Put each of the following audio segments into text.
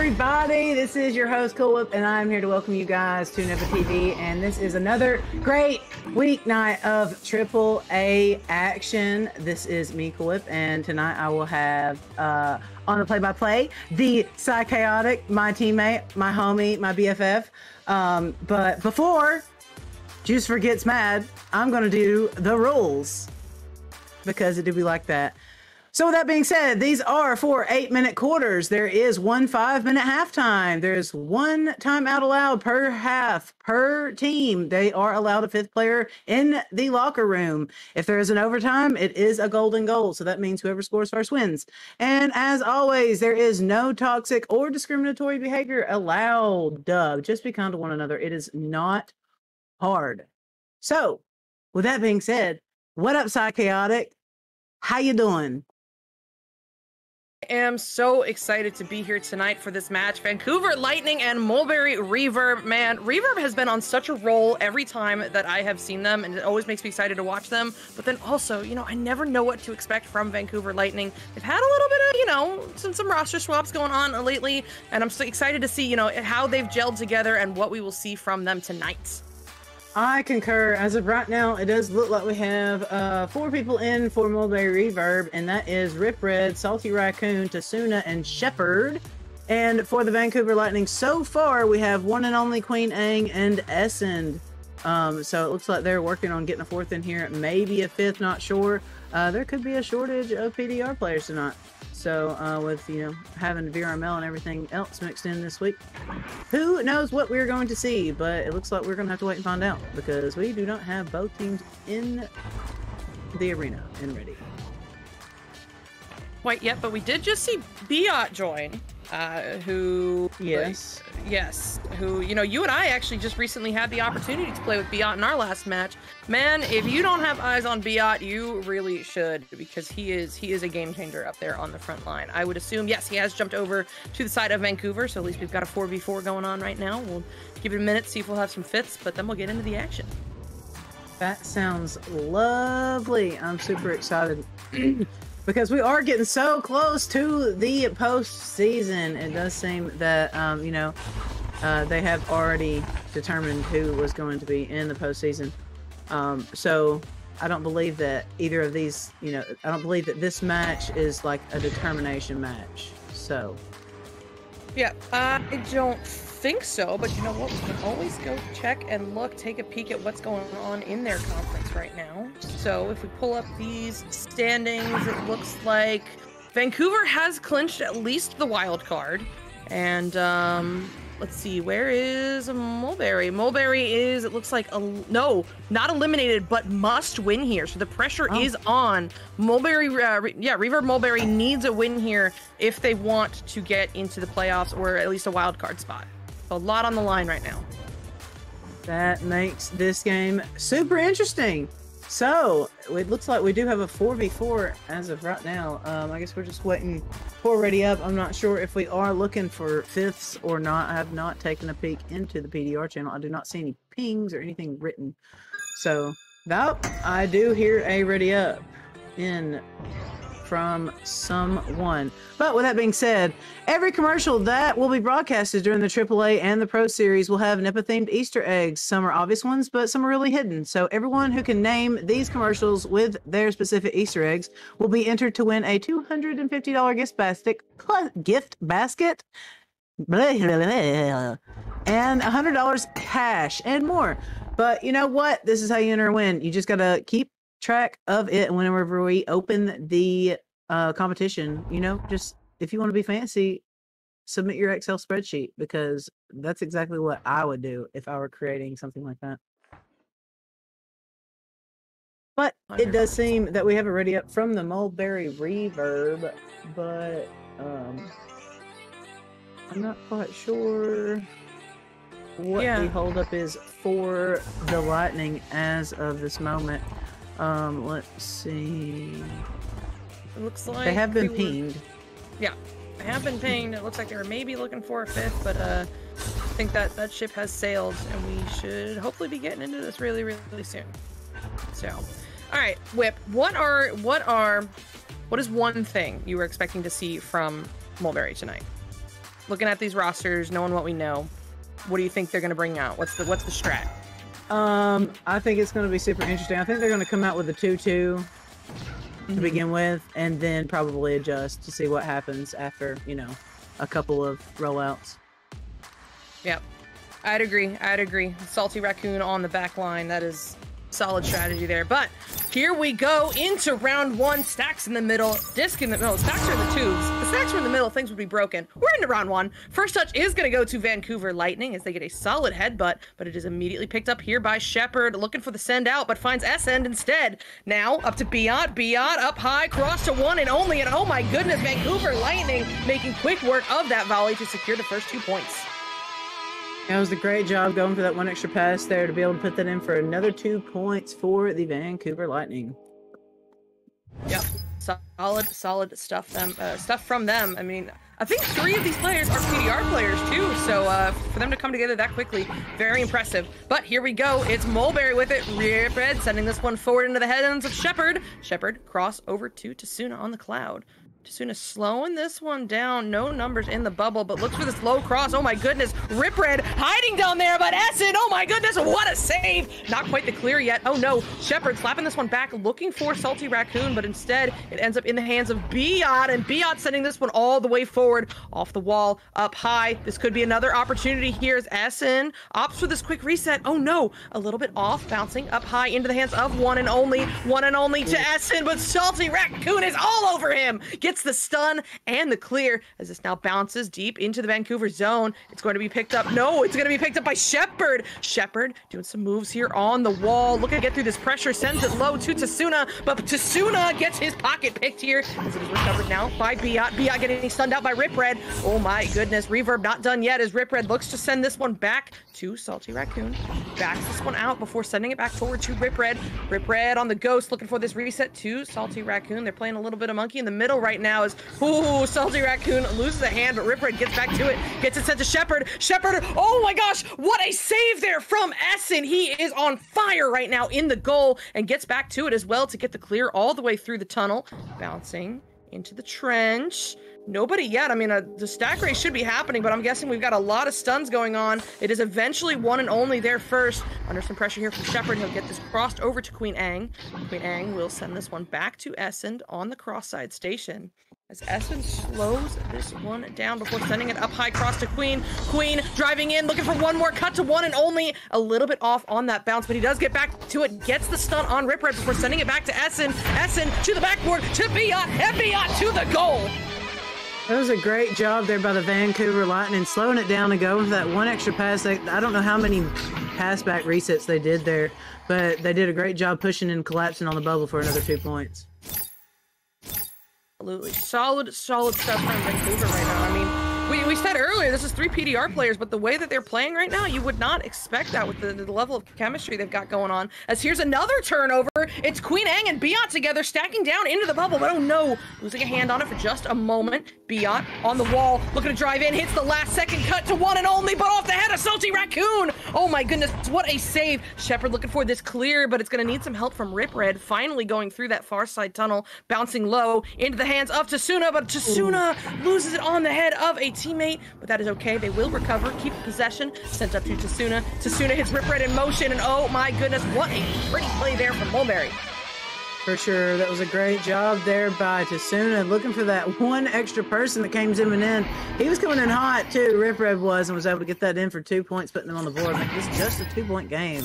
everybody? This is your host, Cool Whip, and I'm here to welcome you guys to Nepa TV. And this is another great weeknight of AAA action. This is me, Cool Whip, and tonight I will have on the play-by-play the Psychotic, my teammate, my homie, my BFF. But before Juicer gets mad, I'm gonna do the rules because it do be like that. So with that being said, these are 4 8-minute quarters. There is 1 5-minute halftime. There's 1 timeout allowed per half, per team. They are allowed a 5th player in the locker room. If there is an overtime, it is a golden goal. So that means whoever scores first wins. And as always, there is no toxic or discriminatory behavior allowed. Just be kind to one another. It is not hard. So with that being said, what up, Psychotic? How you doing? I am so excited to be here tonight for this match. Vancouver Lightning and Mulberry Reverb. Man, Reverb has been on such a roll every time that I have seen them, and it always makes me excited to watch them. But then also, you know, I never know what to expect from Vancouver Lightning. They've had a little bit of, you know, some roster swaps going on lately, and I'm so excited to see, you know, how they've gelled together and what we will see from them tonight. I concur. As of right now, it does look like we have 4 people in for Mulberry Reverb, and that is Rip Red, Salty Raccoon, Tasuna, and Shepherd. And for the Vancouver Lightning, so far, we have one and only Queen Ang and Essend. So it looks like they're working on getting a 4th in here, maybe a 5th, not sure. There could be a shortage of PDR players tonight. So with, you know, having VRML and everything else mixed in this week, who knows what we're going to see, but it looks like we're going to have to wait and find out because we do not have both teams in the arena and ready. Quite yet, but we did just see Biot join, who... Yes, who, you know, you and I actually just recently had the opportunity to play with Biot in our last match. Man, if you don't have eyes on Biot, you really should, because he is a game changer up there on the front line. I would assume, yes, he has jumped over to the side of Vancouver, so at least we've got a 4v4 going on right now. We'll give it a minute, see if we'll have some 5ths, but then we'll get into the action. That sounds lovely. I'm super excited. Because we are getting so close to the postseason. It does seem that, you know, they have already determined who was going to be in the postseason. So I don't believe that either of these, you know, I don't believe that this match is like a determination match. So. Yeah, I don't think so, but you know what? We can always go check and look, take a peek at what's going on in their conference right now. So if we pull up these standings, it looks like Vancouver has clinched at least the wild card. And let's see, where is Mulberry? Mulberry is, it looks like, no, not eliminated, but must win here. So the pressure is on. Mulberry, Reverb Mulberry needs a win here if they want to get into the playoffs or at least a wild card spot. A lot on the line right now. That makes this game super interesting. So it looks like we do have a 4v4 as of right now. I guess we're just waiting for Ready Up. I'm not sure if we are looking for 5ths or not. I have not taken a peek into the PDR channel. I do not see any pings or anything written. So that I do hear a Ready Up in from someone. But with that being said, every commercial that will be broadcasted during the AAA and the Pro Series will have Nepa-themed Easter eggs. Some are obvious ones, but some are really hidden. So everyone who can name these commercials with their specific Easter eggs will be entered to win a $250 gift basket, and $100 cash and more. But you know what? This is how you enter a win. You just gotta keep track of it whenever we open the competition. You know, just if you want to be fancy, submit your Excel spreadsheet, because that's exactly what I would do if I were creating something like that. But it does seem that we have it ready up from the Mulberry Reverb, but I'm not quite sure what the holdup is for the Lightning as of this moment. Let's see. It looks like they have been pinged. Yeah, they have been pinged. It looks like they were maybe looking for a 5th, but I think that ship has sailed, and we should hopefully be getting into this really, really soon. So, all right, Whip. What is one thing you were expecting to see from Mulberry tonight? looking at these rosters, knowing what we know, what do you think they're going to bring out? What's the strat? I think it's going to be super interesting. I think they're going to come out with a 2-2 to begin with, and then probably adjust to see what happens after, you know, a couple of rollouts. Yep. I'd agree. Salty Raccoon on the back line. That is solid strategy there. But here we go into round one. Stacks in the middle, disc in the middle. Stacks are in the tubes. The stacks are in the middle. Things would be broken. We're into round one. First touch is going to go to Vancouver Lightning as they get a solid headbutt, but it is immediately picked up here by Shepard, looking for the send out, but finds S-End instead. Now up to Biot. Biot up high, cross to one and only, and oh my goodness, Vancouver Lightning making quick work of that volley to secure the first 2 points. That was a great job going for that one extra pass there to be able to put that in for another 2 points for the Vancouver Lightning. Yep, solid stuff from them. I mean, I think 3 of these players are PDR players too, so for them to come together that quickly, very impressive. But here we go, it's Mulberry with it. Ripred sending this one forward into the hands of Shepard. Shepard cross over to Tasuna on the cloud. Tasuna slowing this one down. No numbers in the bubble, but looks for this low cross. Oh my goodness. Ripred hiding down there, but Essen, oh my goodness, what a save. Not quite the clear yet. Oh no. Shepard slapping this one back, looking for Salty Raccoon, but instead it ends up in the hands of Biot, and Biot sending this one all the way forward, off the wall, up high. This could be another opportunity here as Essen opts for this quick reset. Oh no. A little bit off, bouncing up high into the hands of one and only to Essen, but Salty Raccoon is all over him. Gets the stun and the clear as this now bounces deep into the Vancouver zone. It's going to be picked up. No, it's going to be picked up by Shepard. Shepard doing some moves here on the wall. Looking to get through this pressure. Sends it low to Tasuna, but Tasuna gets his pocket picked here as it is recovered now by Biot. Biot getting stunned out by Ripred. Oh my goodness. Reverb not done yet as Ripred looks to send this one back to Salty Raccoon. Backs this one out before sending it back forward to Ripred. Ripred on the ghost looking for this reset to Salty Raccoon. They're playing a little bit of monkey in the middle right now as Salty Raccoon loses a hand, but Ripred gets back to it, gets it sent to Shepard. Shepard, oh my gosh, what a save there from Essen. He is on fire right now in the goal and gets back to it as well to get the clear all the way through the tunnel. Bouncing into the trench. Nobody yet. I mean, the stack race should be happening, but I'm guessing we've got a lot of stuns going on. It is eventually one and only there first. Under some pressure here from Shepard, he'll get this crossed over to Queen Ang. Queen Ang will send this one back to Essen on the cross-side station. As Essen slows this one down before sending it up high cross to Queen. Queen driving in, looking for one more cut to one and only. A little bit off on that bounce, but he does get back to it. Gets the stun on Ripred before sending it back to Essen. Essen to the backboard to Biot, and Biot to the goal. That was a great job there by the Vancouver Lightning, slowing it down and going for that one extra pass. I don't know how many pass back resets they did there, but they did a great job pushing and collapsing on the bubble for another 2 points. Absolutely. Solid stuff from Vancouver right now. I mean, we said earlier, this is 3 PDR players, but the way that they're playing right now, you would not expect that with the level of chemistry they've got going on. As here's another turnover. It's Queen Ang and Biot together, stacking down into the bubble, but oh no, losing a hand on it for just a moment. Biot on the wall, looking to drive in, hits the last second cut to one and only, but off the head of Salty Raccoon. Oh my goodness, what a save. Shepard looking for this clear, but it's going to need some help from Ripred, finally going through that far side tunnel, bouncing low into the hands of Tasuna, but Tasuna loses it on the head of a teammate, but that is okay. They will recover, keep possession, sent up to Tasuna. Tasuna hits Ripred in motion, and oh my goodness, what a pretty play there from Mulberry. For sure, that was a great job there by Tasuna, looking for that one extra person that came zooming in. He was coming in hot too, Ripred was, and was able to get that in for 2 points, putting them on the board. Like, this is just a 2-point game.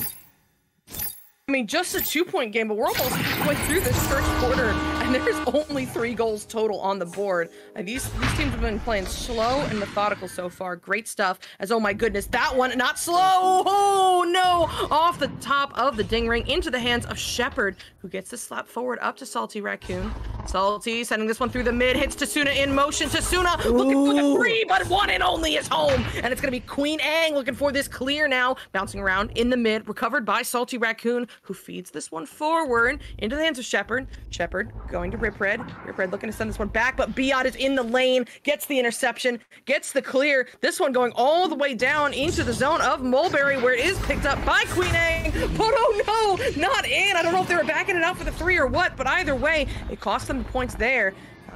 I mean, just a 2-point game, but we're almost halfway through this first quarter, and there's only 3 goals total on the board. These teams have been playing slow and methodical so far. Great stuff. As, oh my goodness, that one, not slow. Oh no! Off the top of the ding ring into the hands of Shepard, who gets the slap forward up to Salty Raccoon. Salty sending this one through the mid, hits Tasuna in motion. Tasuna looking for the free, but one and only is home. And it's going to be Queen Ang looking for this clear now, bouncing around in the mid, recovered by Salty Raccoon, who feeds this one forward into the hands of Shepard. Shepard going to Ripred. Ripred looking to send this one back, but Biot is in the lane, gets the interception, gets the clear. This one going all the way down into the zone of Mulberry, where it is picked up by Queen Ang. But oh no, not in. I don't know if they were backing it out for the 3 or what, but either way, it cost them the points there.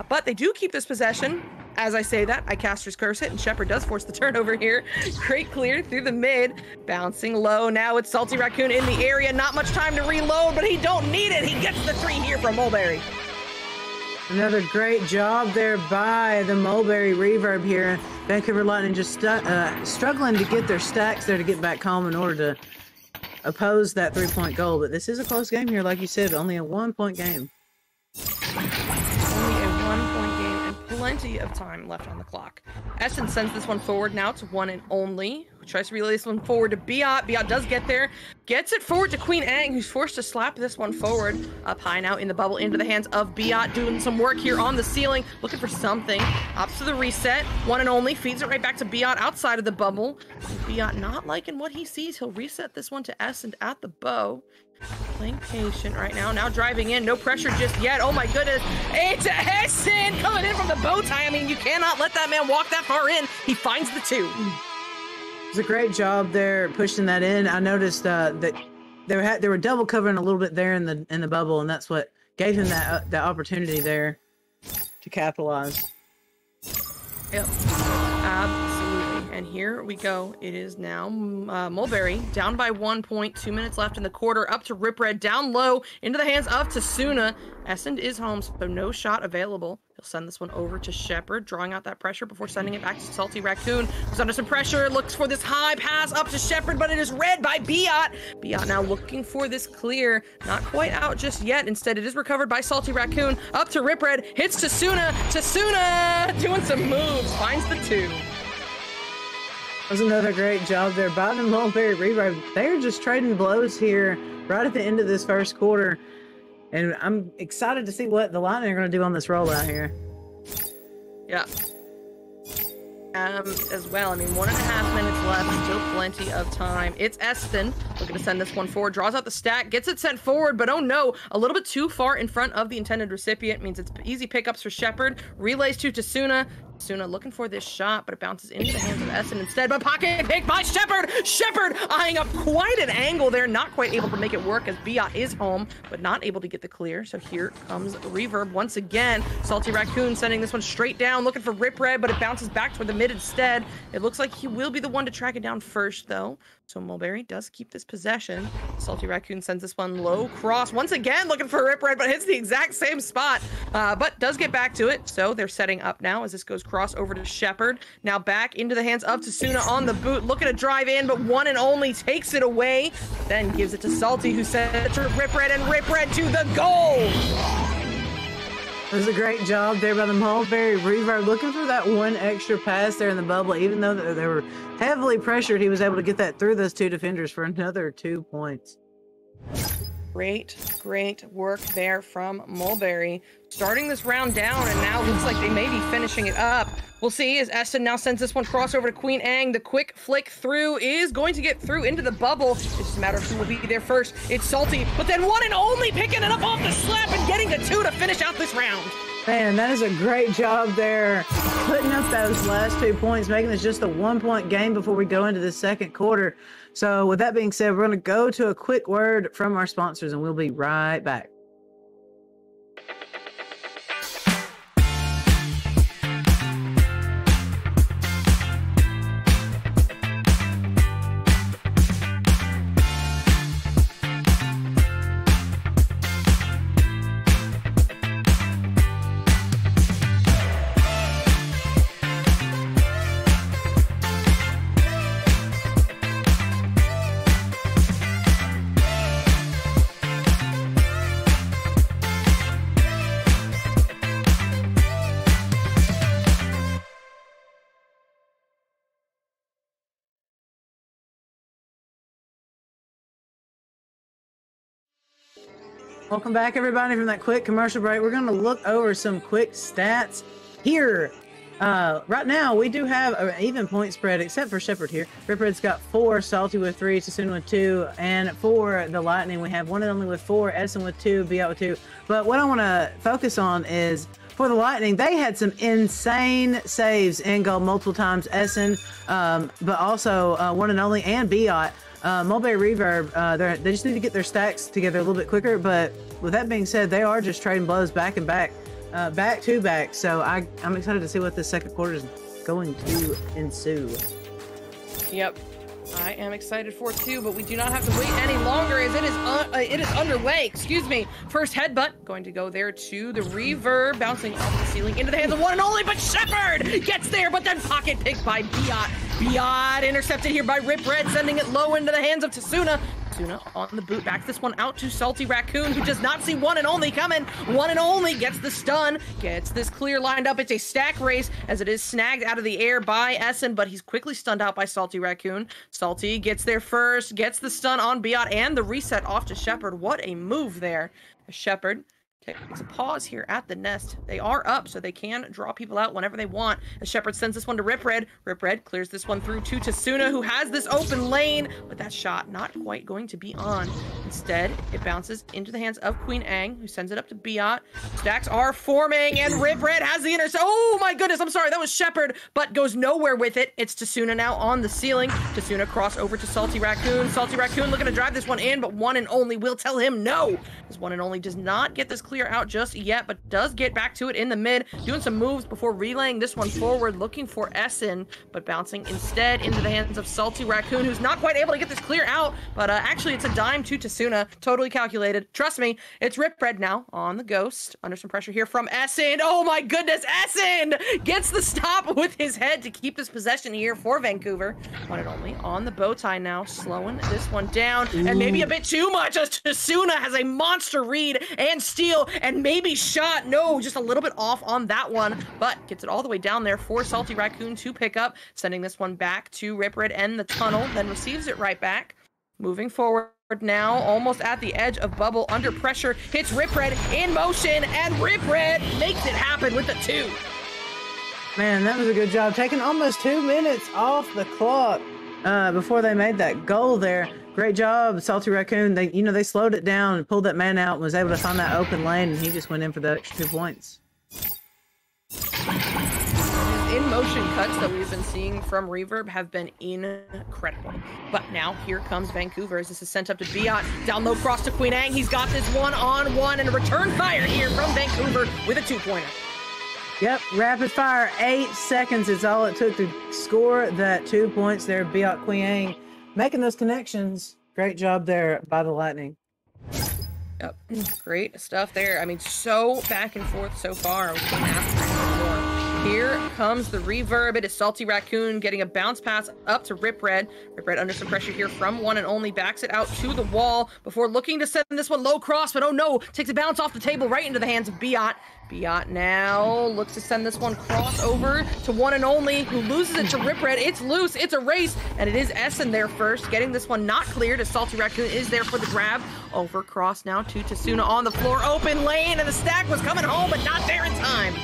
But they do keep this possession As I say that, I caster's curse it, and Shepard does force the turnover here. Great clear through the mid, bouncing low. Now it's Salty Raccoon in the area. Not much time to reload, but he don't need it. He gets the 3 here from Mulberry. Another great job there by the Mulberry Reverb here. Vancouver Lightning just struggling to get their stacks there to get back home in order to oppose that 3-point goal. But this is a close game here, like you said, only a 1-point game. Only a 1-point game and plenty of time left on the clock. Essen sends this one forward now to one and only. Tries to relay this one forward to Biot. Biot does get there. Gets it forward to Queen Ang, who's forced to slap this one forward. Up high now in the bubble into the hands of Biot, doing some work here on the ceiling. Looking for something. Opts to the reset. One and only. Feeds it right back to Biot outside of the bubble. Biot not liking what he sees. He'll reset this one to Essen at the bow. Playing patient right now. Now driving in. No pressure just yet. Oh my goodness. It's Essen coming in from the bow tie. I mean, you cannot let that man walk that far in. He finds the 2. It was a great job there pushing that in. I noticed that they were double covering a little bit there in the bubble, and that's what gave him that opportunity there to capitalize. Yep, absolutely. And here we go. It is now Mulberry down by 1 point. 2 minutes left in the quarter. Up to Rip Red, down low into the hands of Tasuna. Essen is home, so no shot available. He'll send this one over to Shepard, drawing out that pressure before sending it back to Salty Raccoon, who's under some pressure. Looks for this high pass up to Shepard, but it is read by Biot. Biot now looking for this clear. Not quite out just yet. Instead, it is recovered by Salty Raccoon. Up to Rip Red. Hits Tasuna. Tasuna doing some moves. Finds the 2. That was another great job there by the Mulberry Reverb. They're just trading blows here right at the end of this first quarter. And I'm excited to see what the Lightning are going to do on this rollout here. Yeah. As well. I mean, 1.5 minutes left. Still plenty of time. It's Esten looking to send this one forward. Draws out the stack. Gets it sent forward. But oh no. A little bit too far in front of the intended recipient. Means it's easy pickups for Shepard. Relays to Tasuna. Tasuna looking for this shot, but it bounces into the hands of Essen instead. But pocket pick by Shepard! Shepard eyeing up quite an angle there. Not quite able to make it work as Biot is home, but not able to get the clear. So here comes Reverb once again. Salty Raccoon sending this one straight down, looking for Rip Red, but it bounces back toward the mid instead. It looks like he will be the one to track it down first, though. So Mulberry does keep this possession. Salty Raccoon sends this one low cross. Once again, looking for Rip Red, but hits the exact same spot. But does get back to it. So they're setting up now as this goes cross over to Shepard. Now back into the hands of Tasuna on the boot. Looking to drive in, but one and only takes it away. Then gives it to Salty, who sends it to Rip Red, and Rip Red to the goal. It was a great job there by the Mulberry Reverb, looking for that one extra pass there in the bubble. Even though they were heavily pressured, he was able to get that through those 2 defenders for another 2 points. Great work there from Mulberry. Starting this round down, and now looks like they may be finishing it up. We'll see as Esten now sends this one cross over to Queen Ang. The quick flick through is going to get through into the bubble. It's just a matter of who will be there first. It's Salty, but then one and only picking it up off the slap and getting the 2 to finish out this round. Man, that is a great job there, putting up those last 2 points, making this just a 1-point game before we go into the second quarter. So with that being said, we're going to go to a quick word from our sponsors, and we'll be right back. Welcome back, everybody, from that quick commercial break. We're going to look over some quick stats here. Right now, we do have an even point spread, except for Shepard here. Rip Red's got 4, Salty with 3, Tasuna with 2, and for the Lightning, we have one and only with 4, Essen with 2, Biot with 2. But what I want to focus on is, for the Lightning, they had some insane saves in goal multiple times. Essen, but also one and only, and Biot. Mulberry Reverb, they just need to get their stacks together a little bit quicker, but with that being said, they are just trading blows back and back back to back. So I'm excited to see what the second quarter is going to ensue. Yep. I am excited for it too, but we do not have to wait any longer as it is underway. Excuse me. First headbutt going to go there to the reverb, bouncing off the ceiling into the hands of one and only, but Shepard gets there, but then pocket picked by Biot. Biot intercepted here by Rip Red, sending it low into the hands of Tasuna. Tasuna on the boot, backs this one out to Salty Raccoon, who does not see one and only coming. One and only gets the stun, gets this clear lined up. It's a stack race as it is snagged out of the air by Essen, but he's quickly stunned out by Salty Raccoon. Salty gets there first, gets the stun on Biot and the reset off to Shepard. What a move there. Shepard takes a pause here at the nest. They are up, so they can draw people out whenever they want. As Shepard sends this one to Rip Red. Rip Red clears this one through to Tasuna, who has this open lane, but that shot not quite going to be on. Instead, it bounces into the hands of Queen Ang, who sends it up to Biot. Stacks are forming, and Rip Red has the intercept. Oh my goodness, I'm sorry, that was Shepard, but goes nowhere with it. It's Tasuna now on the ceiling. Tasuna cross over to Salty Raccoon. Salty Raccoon looking to drive this one in, but one and only will tell him no. This one and only does not get this clear out just yet, but does get back to it in the mid, doing some moves before relaying this one forward, looking for Essen, but bouncing instead into the hands of Salty Raccoon, who's not quite able to get this clear out, but actually it's a dime to Tasuna, totally calculated. Trust me, it's Rip Red now on the Ghost, under some pressure here from Essen. Oh my goodness, Essen gets the stop with his head to keep this possession here for Vancouver. One and only on the bow tie now, slowing this one down, and maybe a bit too much as Tasuna has a monster read and steal, and maybe shot. No, just a little bit off on that one, but gets it all the way down there for Salty Raccoon to pick up, sending this one back to Rip Red and the tunnel, then receives it right back. Moving forward now, almost at the edge of bubble, under pressure, hits Rip Red in motion, and Rip Red makes it happen with the 2. Man, that was a good job. Taking almost 2 minutes off the clock before they made that goal there. Great job, Salty Raccoon. They slowed it down and pulled that man out and was able to find that open lane, and he just went in for the extra 2 points. In motion cuts that we've been seeing from Reverb have been incredible. But now here comes Vancouver as this is sent up to Biot. Down low cross to Queen Ang. He's got this one-on-one and a return fire here from Vancouver with a 2-pointer. Yep, rapid fire. 8 seconds is all it took to score that 2 points there. Biot Queen Ang making those connections. Great job there by the Lightning. Yep, great stuff there. I mean, so back and forth so far. We can't ask for more. Here comes the reverb. It is Salty Raccoon getting a bounce pass up to Rip Red. Rip Red under some pressure here from one and only, backs it out to the wall before looking to send this one low cross, but oh no, takes a bounce off the table right into the hands of Biot. Biot now looks to send this one cross over to one and only, who loses it to Rip Red. It's loose, it's a race, and it is Essen there first, getting this one not cleared as Salty Raccoon is there for the grab. Over cross now to Tasuna on the floor, open lane, and the stack was coming home, but not there in time.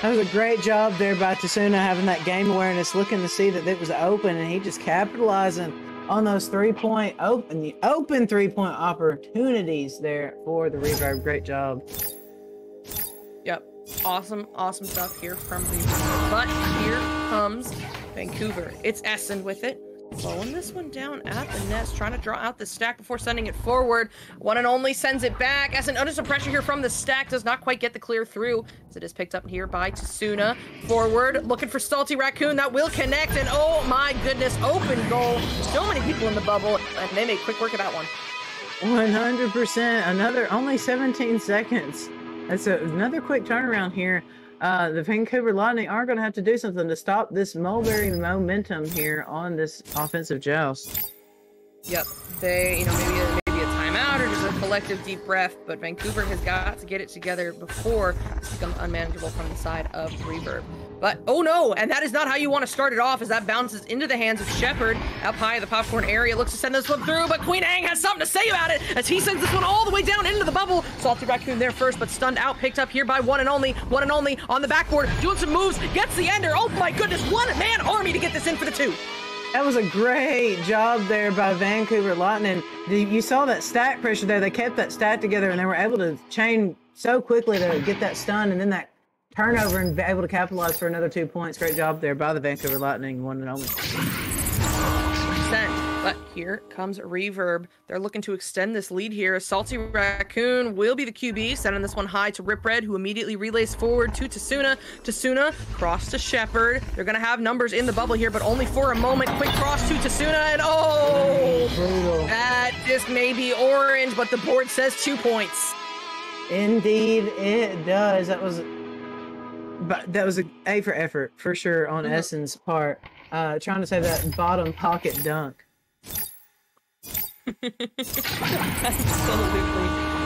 That was a great job there by Tasuna, having that game awareness, looking to see that it was open, and he just capitalizing on those open 3-point opportunities there for the Reverb. Great job. Yep, awesome stuff here from Reverb. But here comes Vancouver. It's Essen with it. Slowing this one down at the nest, trying to draw out the stack before sending it forward. One and only sends it back. Essen under some pressure here from the stack, does not quite get the clear through, as it is picked up here by Tasuna. Forward, looking for Salty Raccoon, that will connect, and oh my goodness, open goal. So many people in the bubble, and they made quick work of that one. 100%, another, only 17 seconds. That's another quick turnaround here. The Vancouver Lightning are going to have to do something to stop this Mulberry momentum here on this offensive joust. Yep, they, maybe a timeout or just a collective deep breath, but Vancouver has got to get it together before this becomes unmanageable from the side of Reverb. But, oh no, and that is not how you want to start it off, as that bounces into the hands of Shepard up high in the popcorn area, looks to send this one through, but Queen Ang has something to say about it as he sends this one all the way down into the bubble. Salty Raccoon there first, but stunned out, picked up here by one and only on the backboard, doing some moves, gets the ender. Oh my goodness, one-man army to get this in for the 2. That was a great job there by Vancouver Lightning. You saw that stack pressure there. They kept that stack together, and they were able to chain so quickly to get that stun and then that turnover and be able to capitalize for another 2 points. Great job there by the Vancouver Lightning, one and only. But here comes Reverb. They're looking to extend this lead here. Salty Raccoon will be the QB, sending this one high to Rip Red, who immediately relays forward to Tasuna. Tasuna, cross to Shepard. They're going to have numbers in the bubble here, but only for a moment. Quick cross to Tasuna, and oh! That just may be orange, but the board says 2 points. Indeed, it does. That was a A for effort, for sure, on Essen's part. Trying to say that bottom pocket dunk. Absolutely.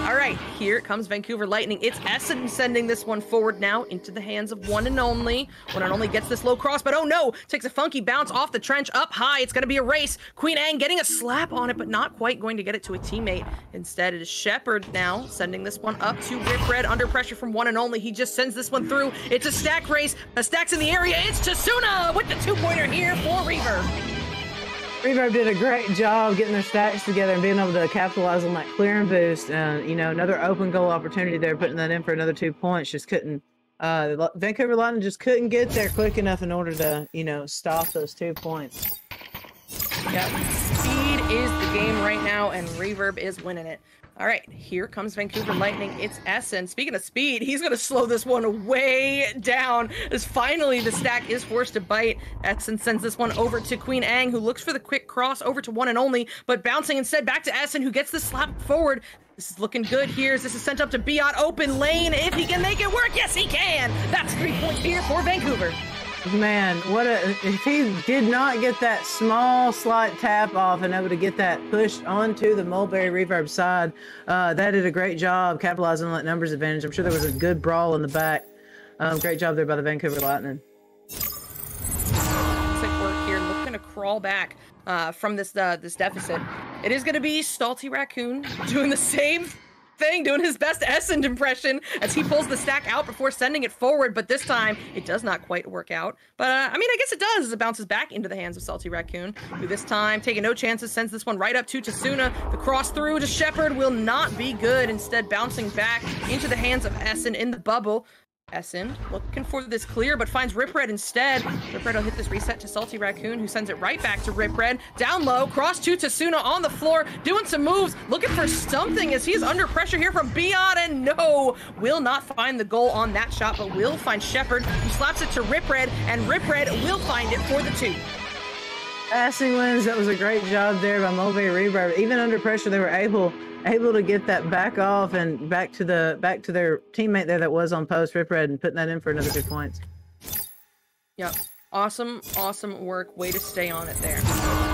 All right, here comes Vancouver Lightning. It's Essen sending this one forward now into the hands of One and Only. One and Only gets this low cross, but oh no! Takes a funky bounce off the trench, up high. It's going to be a race. Queen Ang getting a slap on it, but not quite going to get it to a teammate. Instead, it is Shepard now sending this one up to Rip Red under pressure from One and Only. He just sends this one through. It's a stack race. A stack's in the area. It's Tasuna with the 2-pointer here for Reverb. Reverb did a great job getting their stacks together and being able to capitalize on that clearing boost. You know, another open goal opportunity there, putting that in for another 2 points. Just couldn't, Vancouver Lightning just couldn't get there quick enough in order to, you know, stop those 2 points. Yep, speed is the game right now, and Reverb is winning it. All right, here comes Vancouver Lightning. It's Essen. Speaking of speed, he's going to slow this one way down as finally the stack is forced to bite. Essen sends this one over to Queen Ang, who looks for the quick cross over to One and Only, but bouncing instead back to Essen, who gets the slap forward. This is looking good here. This is sent up to Biot, open lane. If he can make it work, yes, he can. That's 3 points here for Vancouver. Man, if he did not get that small slight tap off and able to get that pushed onto the Mulberry Reverb side, that did a great job capitalizing on that numbers advantage. I'm sure there was a good brawl in the back. Great job there by the Vancouver Lightning. Sick work here, looking to crawl back from this deficit. It is going to be Salty Raccoon doing the same thing, doing his best Essen impression as he pulls the stack out before sending it forward, but this time it does not quite work out. But I mean, I guess it does as it bounces back into the hands of Salty Raccoon, who this time, taking no chances, sends this one right up to Tasuna. The cross through to Shepard will not be good, instead bouncing back into the hands of Essen in the bubble. Essen looking for this clear, but finds Rip Red instead. Rip Red will hit this reset to Salty Raccoon, who sends it right back to Rip Red. Down low, cross to Tasuna on the floor, doing some moves, looking for something as he's under pressure here from Biot, and no, will not find the goal on that shot, but will find Shepard, who slaps it to Rip Red, and Rip Red will find it for the 2. Passing wins. That was a great job there by Mulberry Reverb. Even under pressure, they were able to get that back off and back to their teammate there that was on post, Rip Red, and putting that in for another 2 points. Yep. Awesome work. Way to stay on it there.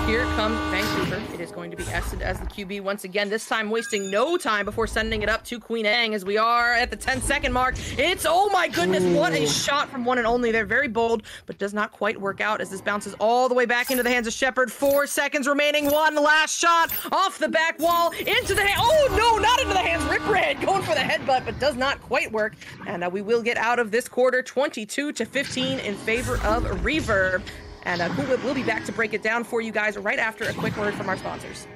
Here comes Vancouver. It is going to be Essen as the QB once again, this time wasting no time before sending it up to Queen Ang as we are at the 10-second mark. It's, oh my goodness, what a shot from One and Only there. Very bold, but does not quite work out as this bounces all the way back into the hands of Shepard. 4 seconds remaining. One last shot off the back wall into the hand. Oh no, not into the hands. Rip Red going for the headbutt, but does not quite work. And we will get out of this quarter 22-15 in favor of Reverb. And Cool Whip will be back to break it down for you guys right after a quick word from our sponsors.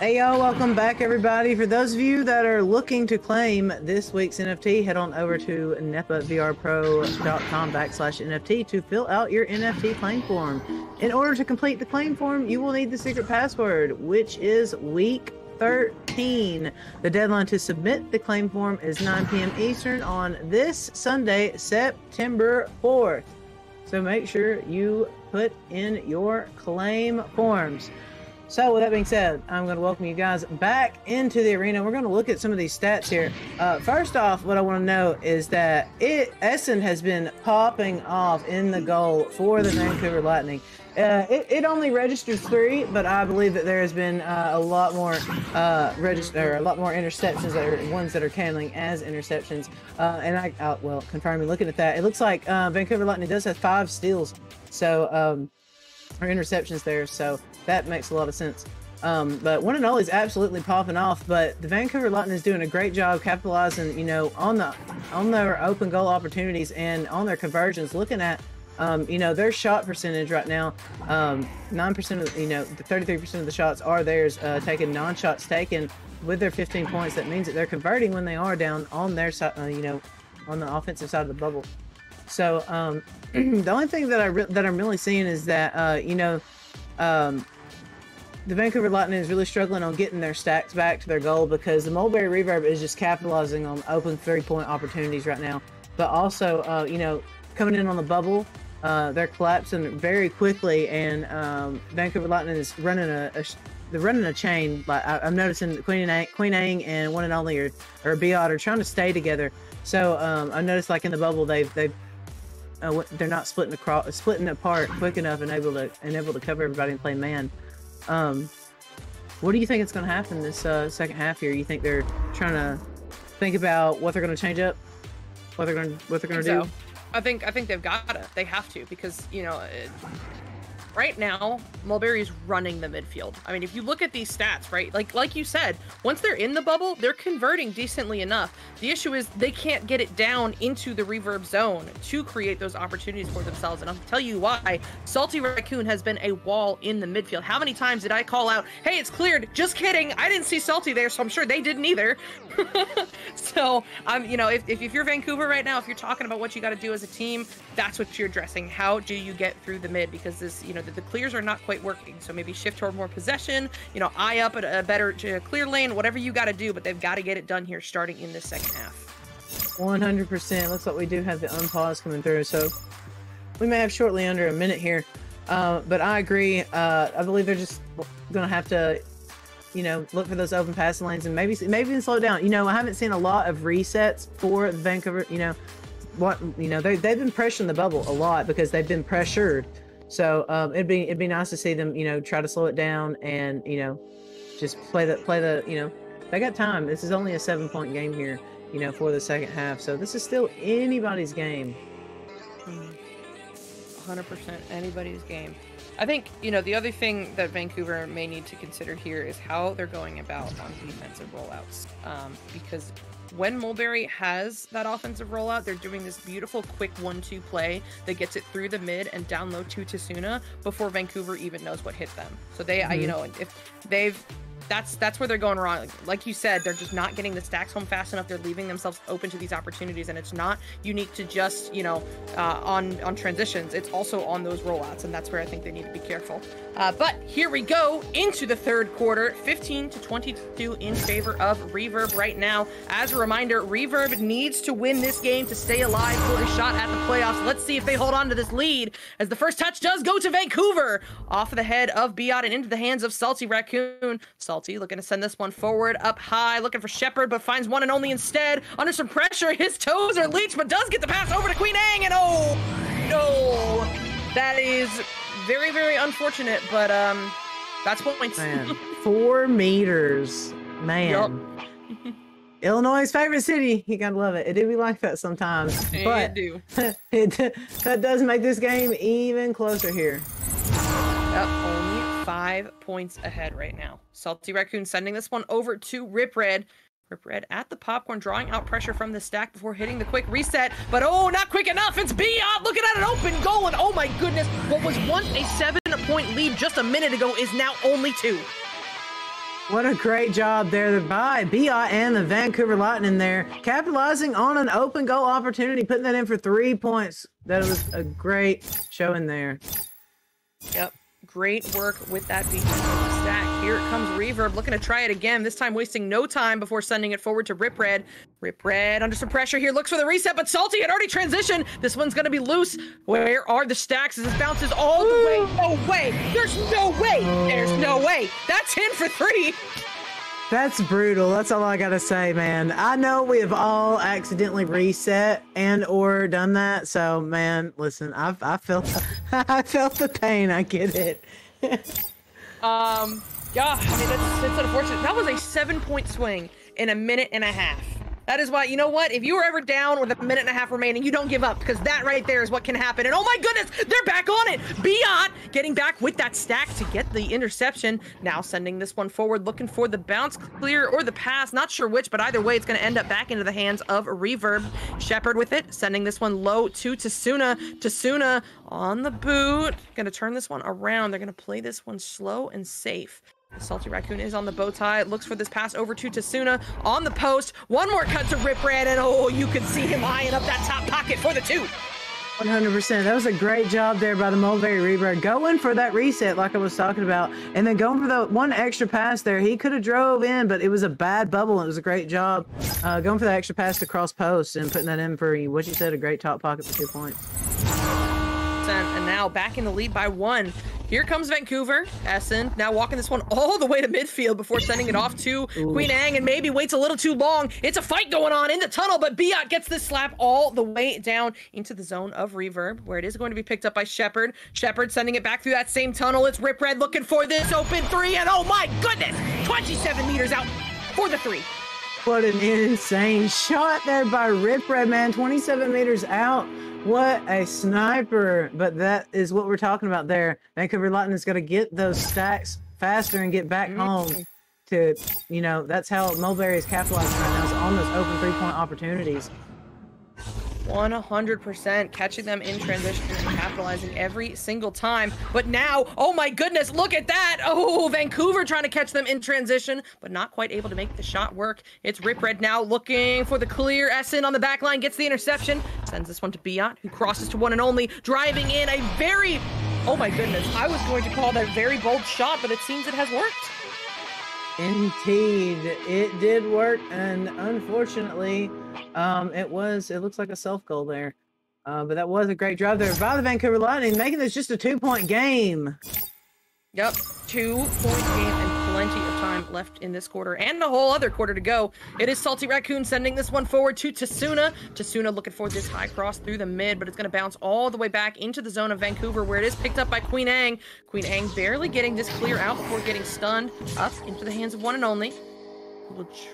Hey y'all, welcome back everybody. For those of you that are looking to claim this week's NFT, head on over to nepavrpro.com/NFT to fill out your NFT claim form. In order to complete the claim form, you will need the secret password, which is week 13. The deadline to submit the claim form is 9 p.m. Eastern on this Sunday, September 4th. So make sure you put in your claim forms. So with that being said, I'm going to welcome you guys back into the arena. We're going to look at some of these stats here. First off, what I want to know is that Essen has been popping off in the goal for the Vancouver Lightning. It only registers 3, but I believe that there has been a lot more interceptions, that are ones that are counting as interceptions. And well, confirming looking at that, it looks like Vancouver Lightning does have 5 steals, so or interceptions there. So that makes a lot of sense. But one and all is absolutely popping off. But the Vancouver Lightning is doing a great job capitalizing, you know, on their open goal opportunities and on their conversions. Looking at, you know, their shot percentage right now, 9% of, you know, the 33% of the shots are theirs, taken non-shots taken with their 15 points. That means that they're converting when they are down on their side, you know, on the offensive side of the bubble. So the only thing that I'm really seeing is that, you know, the Vancouver Lightning is really struggling on getting their stacks back to their goal because the Mulberry Reverb is just capitalizing on open 3-point opportunities right now. But also, you know, coming in on the bubble, they're collapsing very quickly, and Vancouver Lightning is running they're running a chain. Like I'm noticing Queen Ang and one and only or Biot are trying to stay together. So I noticed like in the bubble they're not splitting apart quick enough and able to cover everybody and play man. What do you think is going to happen this second half here? You think they're trying to think about what they're going to change up, what they're going to do? I think they have to, because, you know, right now Mulberry's running the midfield. I mean, if you look at these stats, right, like you said, once they're in the bubble, they're converting decently enough. The issue is they can't get it down into the reverb zone to create those opportunities for themselves. And I'll tell you why. Salty Raccoon has been a wall in the midfield. How many times did I call out, hey, it's cleared? Just kidding. I didn't see Salty there, so I'm sure they didn't either. So you know, if you're Vancouver right now, if you're talking about what you got to do as a team, that's what you're addressing. How do you get through the mid? Because this, you know, the clears are not quite working. So maybe shift toward more possession, you know, eye up at a better clear lane, whatever you got to do, but they've got to get it done here starting in this second half. 100%. Looks like we do have the unpause coming through, so we may have shortly under a minute here. But I agree. I believe they're just going to have to, you know, look for those open passing lanes and maybe even slow down. You know, I haven't seen a lot of resets for Vancouver. You know, they've been pressuring the bubble a lot because they've been pressured. So it'd be nice to see them, you know, try to slow it down and, you know, just play the, you know, they got time. This is only a 7-point game here, you know, for the second half. So this is still anybody's game. 100% anybody's game. I think, you know, the other thing that Vancouver may need to consider here is how they're going about on defensive rollouts. Because when Mulberry has that offensive rollout, they're doing this beautiful quick 1-2 play that gets it through the mid and down low to Tasuna before Vancouver even knows what hit them. So they, you know, if they've, that's where they're going wrong. Like you said, they're just not getting the stacks home fast enough. They're leaving themselves open to these opportunities, and it's not unique to just, you know, on transitions. It's also on those rollouts, and that's where I think they need to be careful. But here we go into the third quarter, 15-22 in favor of Reverb right now. As a reminder, Reverb needs to win this game to stay alive for a shot at the playoffs. Let's see if they hold on to this lead, as the first touch does go to Vancouver, off of the head of Biot and into the hands of Salty Raccoon. Salty looking to send this one forward, up high, looking for Shepard, but finds one and only instead. Under some pressure, his toes are leached, but does get the pass over to Queen Ang, and oh, no. That is very, very unfortunate, but that's points. Man, 4 meters. Man. Yep. Illinois' favorite city. You gotta love it. It do be like that sometimes. But that does make this game even closer here. Yep, only 5 points ahead right now. Salty Raccoon sending this one over to Rip Red. Rip Red at the popcorn, drawing out pressure from the stack before hitting the quick reset. But oh, not quick enough. It's Biot looking at an open goal, and oh my goodness, what was once a 7-point lead just a minute ago is now only 2. What a great job there by Biot and the Vancouver Lightning there, capitalizing on an open goal opportunity, putting that in for 3 points. That was a great showing there. Yep. Great work with that defensive stack. Here it comes Reverb, looking to try it again, this time wasting no time before sending it forward to Rip Red. Rip Red under some pressure here, looks for the reset, but Salty had already transitioned. This one's going to be loose. Where are the stacks as it bounces all the way? No way. There's no way. There's no way. That's in for 3. That's brutal. That's all I gotta say, man. I know we have all accidentally reset and or done that. So, man, listen, I felt I felt the pain. I get it. Yeah, I mean that's unfortunate. That was a 7-point swing in a minute and a half. That is why, you know what? If you were ever down with a minute and a half remaining, you don't give up, because that right there is what can happen. And oh my goodness, they're back on it. Biot getting back with that stack to get the interception. Now sending this one forward, looking for the bounce clear or the pass. Not sure which, but either way, it's going to end up back into the hands of Reverb. Shepard with it, sending this one low to Tasuna. Tasuna on the boot. Going to turn this one around. They're going to play this one slow and safe. The Salty Raccoon is on the bow tie. Looks for this pass over to Tasuna on the post. One more cut to Rip Red, and oh, you can see him eyeing up that top pocket for the 2. 100%. That was a great job there by the Mulberry Rebird. Going for that reset like I was talking about, and then going for the one extra pass there. He could have drove in, but it was a bad bubble, and it was a great job going for that extra pass to cross post and putting that in for, what you said, a great top pocket for 2 points. And now back in the lead by 1. Here comes Vancouver. Essen now walking this one all the way to midfield before sending it off to Queen Ang, and maybe waits a little too long. It's a fight going on in the tunnel, but Biot gets this slap all the way down into the zone of Reverb, where it is going to be picked up by Shepard. Shepard sending it back through that same tunnel. It's Rip Red looking for this open 3, and oh my goodness, 27 meters out for the 3. What an insane shot there by Rip Red, man. 27 meters out. What a sniper. But that is what we're talking about there. Vancouver Lightning is going to get those stacks faster and get back home to, you know, that's how Mulberry is capitalizing right now, is on those open 3-point opportunities. 100% catching them in transition and capitalizing every single time. But now, oh my goodness, look at that. Oh, Vancouver trying to catch them in transition, but not quite able to make the shot work. It's Rip Red now looking for the clear. Essen on the back line gets the interception. Sends this one to Biot, who crosses to one and only, driving in a very, oh my goodness, I was going to call that a very bold shot, but it seems it has worked. Indeed, it did work, and unfortunately, it looks like a self-goal there. But that was a great drive there by the Vancouver Lightning, making this just a 2-point game. Yep, 2-point game and plenty of time left in this quarter and a whole other quarter to go. It is Salty Raccoon sending this one forward to Tasuna. Tasuna looking for this high cross through the mid, but it's going to bounce all the way back into the zone of Vancouver, where it is picked up by Queen Ang. Queen Ang barely getting this clear out before getting stunned. Up into the hands of one and only.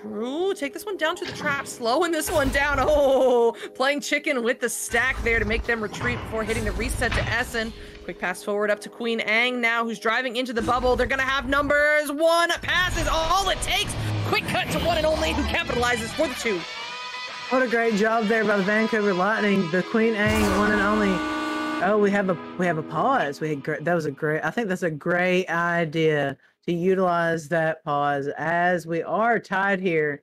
Will take this one down to the trap, slowing this one down. Oh, playing chicken with the stack there to make them retreat before hitting the reset to Essen. Quick pass forward up to Queen Ang now, who's driving into the bubble. They're going to have numbers. One pass is all it takes. Quick cut to one and only, who capitalizes for the 2. What a great job there by the Vancouver Lightning. The Queen Ang one and only. Oh, we have a pause. That was a great. I think that's a great idea to utilize that pause, as we are tied here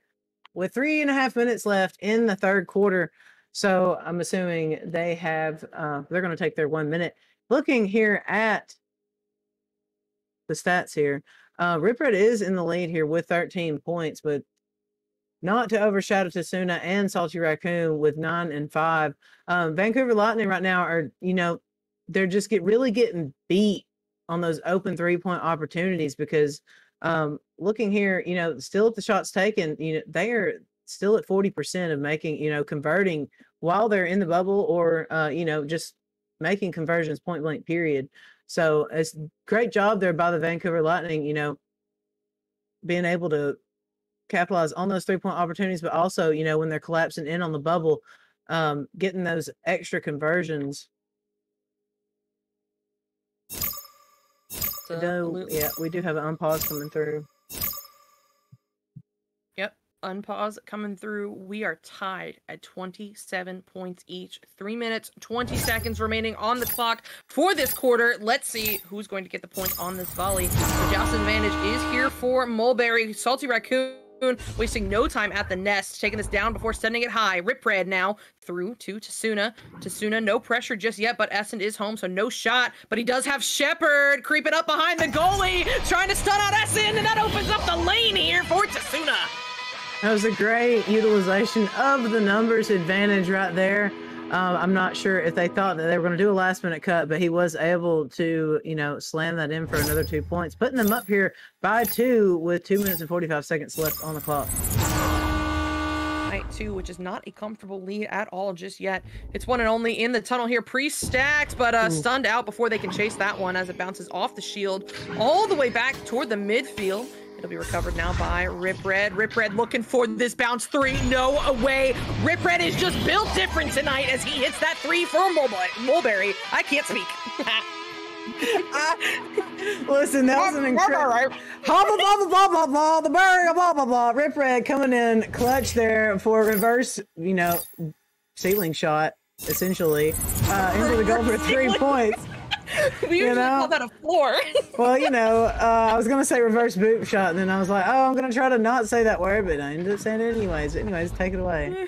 with 3.5 minutes left in the third quarter. So I'm assuming they have, they're going to take their 1 minute. Looking here at the stats here, Rip Red is in the lead here with 13 points, but not to overshadow Tasuna and Salty Raccoon with 9 and 5. Vancouver Lightning right now are, you know, they're just really getting beat on those open 3-point opportunities, because looking here, you know, still at the shots taken, you know, they are still at 40% of making, you know, converting while they're in the bubble, or, you know, just making conversions point blank period. So it's great job there by the Vancouver Lightning, you know, being able to capitalize on those 3-point opportunities, but also, you know, when they're collapsing in on the bubble, getting those extra conversions. Yeah, we do have an unpause coming through. Yep, unpause coming through. We are tied at 27 points each. 3 minutes, 20 seconds remaining on the clock for this quarter. Let's see who's going to get the points on this volley. The Joust advantage is here here for Mulberry. Salty Raccoon wasting no time at the nest, taking this down before sending it high. Rip Red now through to Tasuna. Tasuna, no pressure just yet, but Essen is home, so no shot. But he does have Shepard creeping up behind the goalie, trying to stun out Essen, and that opens up the lane here for Tasuna. That was a great utilization of the numbers advantage right there. I'm not sure if they thought that they were going to do a last-minute cut, but he was able to, slam that in for another 2 points, putting them up here by 2 with 2 minutes and 45 seconds left on the clock. Night 2, which is not a comfortable lead at all just yet. It's one and only in the tunnel here, pre-stacked, but stunned out before they can chase that one as it bounces off the shield all the way back toward the midfield. It'll be recovered now by Rip Red. Rip Red looking for this bounce 3. No away. Rip Red is just built different tonight as he hits that 3 for Mulberry. I can't speak. Listen, that was an incredible. Rip Red coming in clutch there for a reverse, ceiling shot, essentially, into the goal for 3 points. We usually call that a floor. Well, I was going to say reverse boot shot, and then I was like, oh, I'm going to try to not say that word, but I ended up saying it anyways. Anyways, take it away.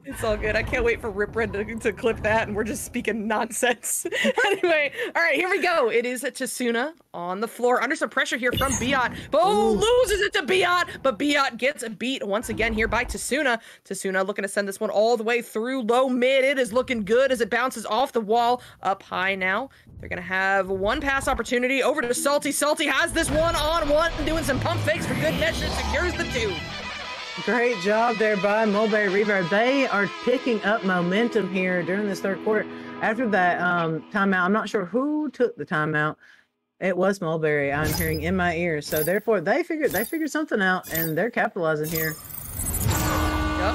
It's all good. I can't wait for Rip Red to clip that, and we're just speaking nonsense. Anyway, all right, here we go. It is Tasuna on the floor, under some pressure here from Biot. Loses it to Biot, but Biot gets a beat once again here by Tasuna. Tasuna looking to send this one all the way through low mid. It is looking good as it bounces off the wall up high now. They're going to have one pass opportunity over to Salty. Salty has this one-on-one, doing some pump fakes for good measure, secures the 2. Great job there by Mulberry Reverb. They are picking up momentum here during this third quarter. After that timeout, I'm not sure who took the timeout. It was Mulberry, I'm hearing in my ears. So therefore, they figured something out, and they're capitalizing here. Yep,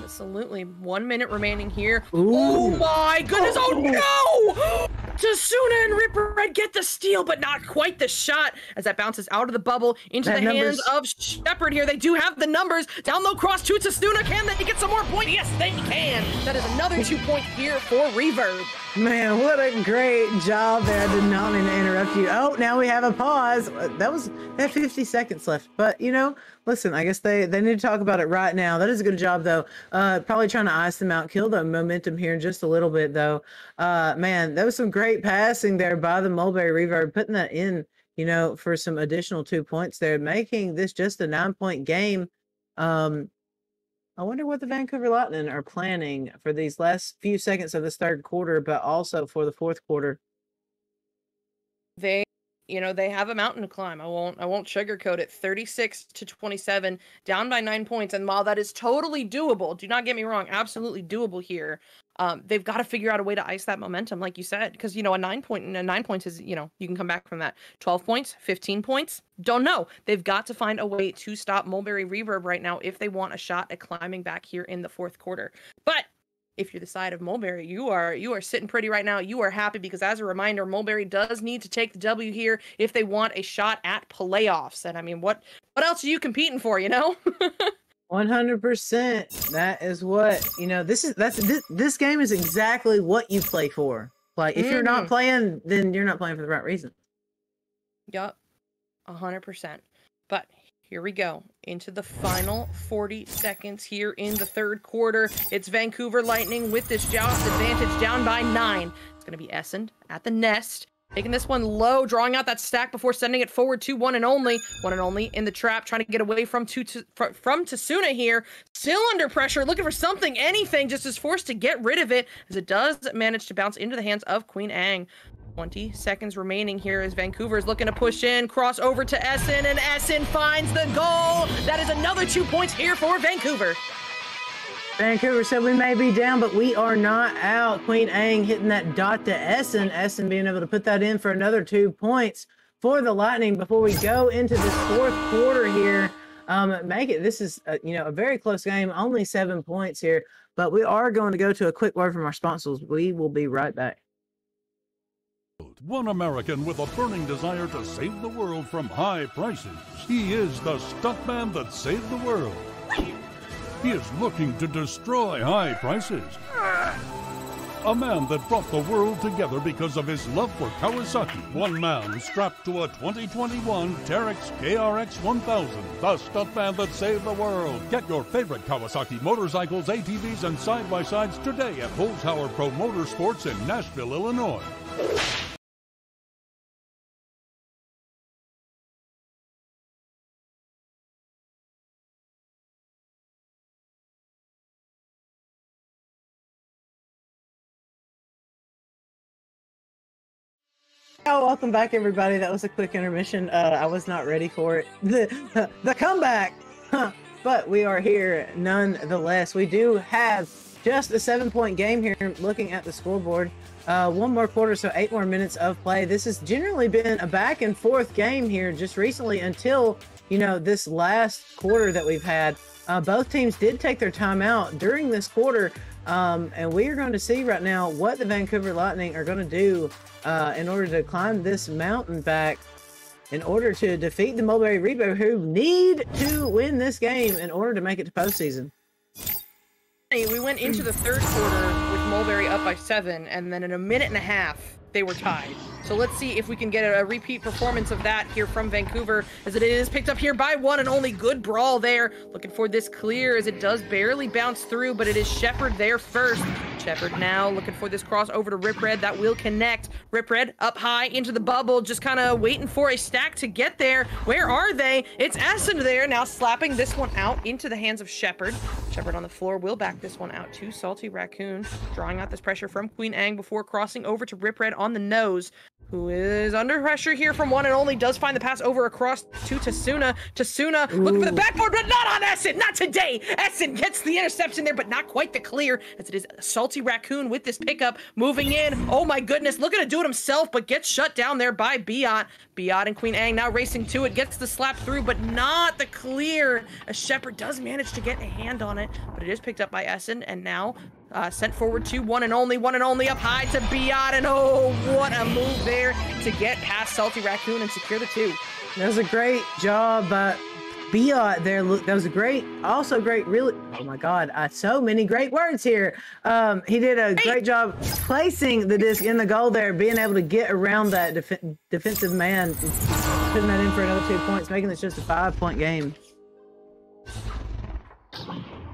absolutely. 1 minute remaining here. Ooh. Oh my goodness! Oh no! Tasuna and Rip Red get the steal, but not quite the shot as that bounces out of the bubble into the hands of Shepard here. They do have the numbers. Down low cross to Tasuna. Can they get some more points? Yes, they can. That is another 2 point here for Reverb. Man, what a great job there. I did not mean to interrupt you. Oh, now we have a pause. They had 50 seconds left. But, listen, I guess they need to talk about it right now. That is a good job, though. Probably trying to ice them out, kill the momentum here in just a little bit, though. Man, that was some great passing there by the Mulberry Reverb, putting that in, for some additional 2 points there, making this just a 9-point game. I wonder what the Vancouver Lightning are planning for these last few seconds of this third quarter, but also for the fourth quarter. They have a mountain to climb. I won't sugarcoat it. 36-27, down by 9 points. And while that is totally doable, do not get me wrong, absolutely doable here. They've got to figure out a way to ice that momentum, like you said, because a 9 points is, you can come back from that. 12 points, 15 points, don't know. They've got to find a way to stop Mulberry Reverb right now if they want a shot at climbing back here in the fourth quarter. But if you're the side of Mulberry, you are sitting pretty right now. You are happy because, as a reminder, Mulberry does need to take the W here if they want a shot at playoffs. And I mean, what else are you competing for? 100%. That is what this game is exactly what you play for. Like, if you're not playing, then you're not playing for the right reason. Yup, 100%. But here we go into the final 40 seconds here in the third quarter. It's Vancouver Lightning with this joust advantage down by 9. It's going to be Essen at the nest. Taking this one low, drawing out that stack before sending it forward to one and only. One and only in the trap, trying to get away from Tasuna here. Still under pressure, looking for something, anything, just is forced to get rid of it, as it does manage to bounce into the hands of Queen Ang. 20 seconds remaining here as Vancouver is looking to push in, cross over to Essen, and Essen finds the goal. That is another 2 points here for Vancouver. Vancouver said we may be down, but we are not out. Queen Ang hitting that dot to Essen. Essen being able to put that in for another 2 points for the Lightning before we go into this fourth quarter here. This is a very close game, only 7 points here, but we are going to go to a quick word from our sponsors. We will be right back. One American with a burning desire to save the world from high prices. He is the stuntman that saved the world. He is looking to destroy high prices. A man that brought the world together because of his love for Kawasaki. One man strapped to a 2021 Terex KRX 1000. The stuntman that saved the world. Get your favorite Kawasaki motorcycles, ATVs, and side-by-sides today at Holzhauer Pro Motorsports in Nashville, Illinois. Oh, welcome back, everybody. That was a quick intermission. I was not ready for it. The comeback. But we are here nonetheless. We do have just a 7-point game here. Looking at the scoreboard, one more quarter, so 8 more minutes of play. This has generally been a back and forth game here just recently until, you know, this last quarter that we've had. Both teams did take their time out during this quarter. And we are going to see right now what the Vancouver Lightning are going to do in order to climb this mountain back, in order to defeat the Mulberry Reaper, who need to win this game in order to make it to postseason. We went into the third quarter with Mulberry up by 7, and then in a minute and a half, they were tied. So let's see if we can get a repeat performance of that here from Vancouver, as it is picked up here by one and only. Good brawl there. Looking for this clear, as it does barely bounce through, but it is Shepard there first. Shepard now looking for this cross over to Rip Red. That will connect. Rip Red up high into the bubble, just kind of waiting for a stack to get there. Where are they? It's Essen there, now slapping this one out into the hands of Shepard. Shepard on the floor will back this one out to Salty Raccoon, drawing out this pressure from Queen Ang before crossing over to Rip Red on the nose, who is under pressure here from one and only. Does find the pass over across to Tasuna. Tasuna looking for the backboard, but not on Essen. Not today. Essen gets the interception there, but not quite the clear, as it is Salty Raccoon with this pickup moving in. Oh my goodness, looking to do it himself, but gets shut down there by Biot. Biot and Queen Ang now racing to it, gets the slap through, but not the clear, as Shepard does manage to get a hand on it, but it is picked up by Essen, and now sent forward to one and only up high to Biot, and oh, what a move there to get past Salty Raccoon and secure the 2. That was a great job by Biot there. That was a great, also great, really, oh my God, so many great words here. He did a great job placing the disc in the goal there, being able to get around that defensive man, putting that in for another 2 points, making this just a 5-point game.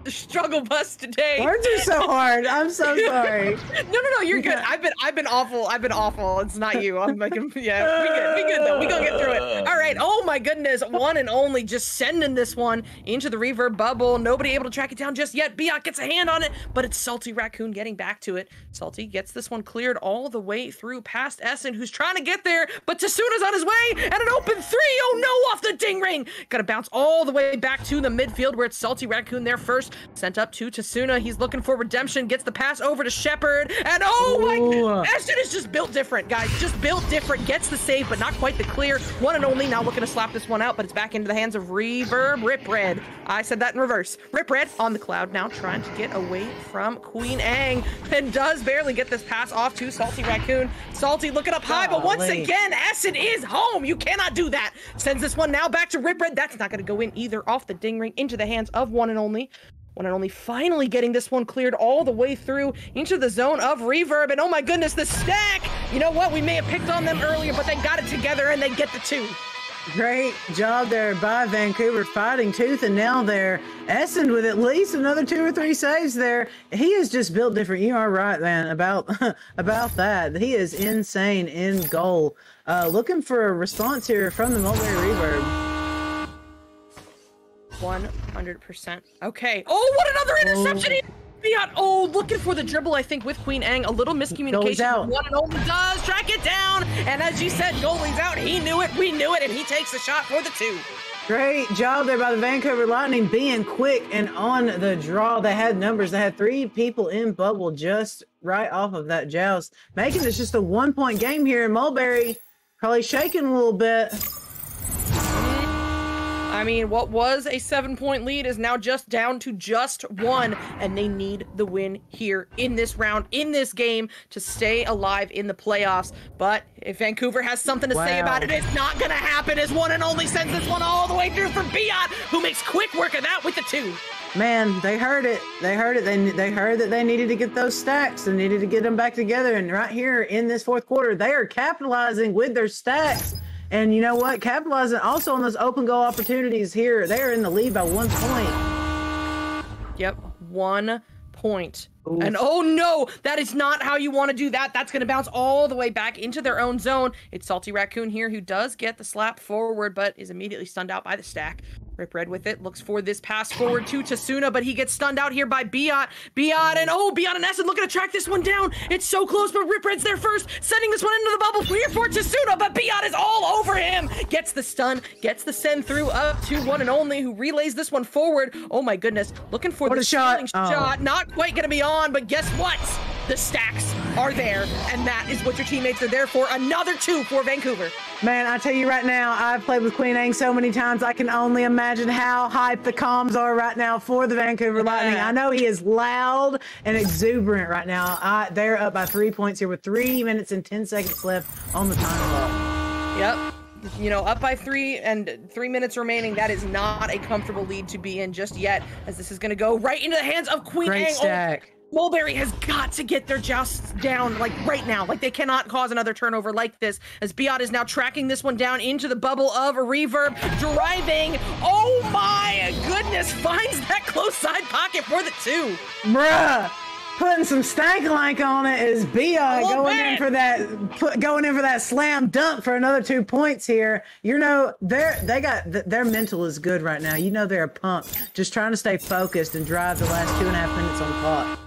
Struggle bus today. Words are so hard. I'm so sorry. No, you're good. I've been awful. It's not you. I'm like, yeah, we good though. We gonna get through it. All right. Oh my goodness, one and only just sending this one into the reverb bubble. Nobody able to track it down just yet. Biot gets a hand on it, but it's Salty Raccoon getting back to it. Salty gets this one cleared all the way through past Essen, who's trying to get there, but Tasuna's on his way, and an open 3. Oh no, off the ding ring. Gotta bounce all the way back to the midfield, where it's Salty Raccoon there first. Sent up to Tasuna. He's looking for redemption. Gets the pass over to Shepard. And oh my, Essen is just built different, guys. Just built different. Gets the save, but not quite the clear. One and only now looking to slap this one out, but it's back into the hands of Reverb Rip Red. I said that in reverse. Rip Red on the cloud now, trying to get away from Queen Ang, and does barely get this pass off to Salty Raccoon. Salty looking up high, but once again, Essen is home. You cannot do that. Sends this one now back to Rip Red. That's not going to go in either, off the ding ring into the hands of one and only. One and only finally getting this one cleared all the way through into the zone of Reverb. And oh my goodness, the stack! You know what? We may have picked on them earlier, but they got it together and they get the 2. Great job there by Vancouver, fighting tooth and nail there. Essen with at least another 2 or 3 saves there. He is just built different. You are right, man, about that. He is insane in goal. Looking for a response here from the Mulberry Reverb. 100%. Okay. Oh, what another interception! Biot, oh, looking for the dribble, I think, with Queen Ang. A little miscommunication. One and only does track it down. And as you said, goalie's out. He knew it. We knew it. And he takes the shot for the 2. Great job there by the Vancouver Lightning, being quick and on the draw. They had numbers. They had 3 people in bubble just right off of that joust, making this just a 1-point game here. And Mulberry probably shaking a little bit. I mean, what was a 7-point lead is now just down to just 1, and they need the win here in this round, in this game, to stay alive in the playoffs. But if Vancouver has something to say about it, it's not going to happen, as one and only sends this one all the way through for Biot, who makes quick work of that with the 2. man, they heard it. They heard it. They heard that they needed to get those stacks. They needed to get them back together. And right here in this fourth quarter, they are capitalizing with their stacks. And you know what? Capitalizing also on those open goal opportunities here. They're in the lead by 1 point. Yep, 1 point. Oof. And oh no, that is not how you want to do that. That's going to bounce all the way back into their own zone. It's Salty Raccoon here who does get the slap forward, but is immediately stunned out by the stack. Rip Red with it, looks for this pass forward to Tasuna, but he gets stunned out here by Biot. Biot and Essen looking to track this one down. It's so close, but Rip Red's there first, sending this one into the bubble. Clear for Tasuna, but Biot is all over him. Gets the stun, gets the send through up to one and only, who relays this one forward. Oh my goodness, looking for the shot. Not quite gonna be on, but guess what? The stacks are there, and that is what your teammates are there for. Another 2 for Vancouver. Man, I tell you right now, I've played with Queen Ang so many times, I can only imagine how hyped the comms are right now for the Vancouver Lightning. I know he is loud and exuberant right now. They're up by 3 points here with 3 minutes and 10 seconds left on the time clock. Yep. You know, up by 3 and 3 minutes remaining. That is not a comfortable lead to be in just yet, as this is going to go right into the hands of Queen Ang. Great stack. Mulberry has got to get their jousts down, like, right now. Like, they cannot cause another turnover like this, as Biot is now tracking this one down into the bubble of a Reverb, driving. Oh my goodness, finds that close side pocket for the 2. Bruh, putting some stank-like on it is Biot going in for that slam dunk for another 2 points here. You know, their mental is good right now. You know they're pumped, just trying to stay focused and drive the last 2.5 minutes on the clock.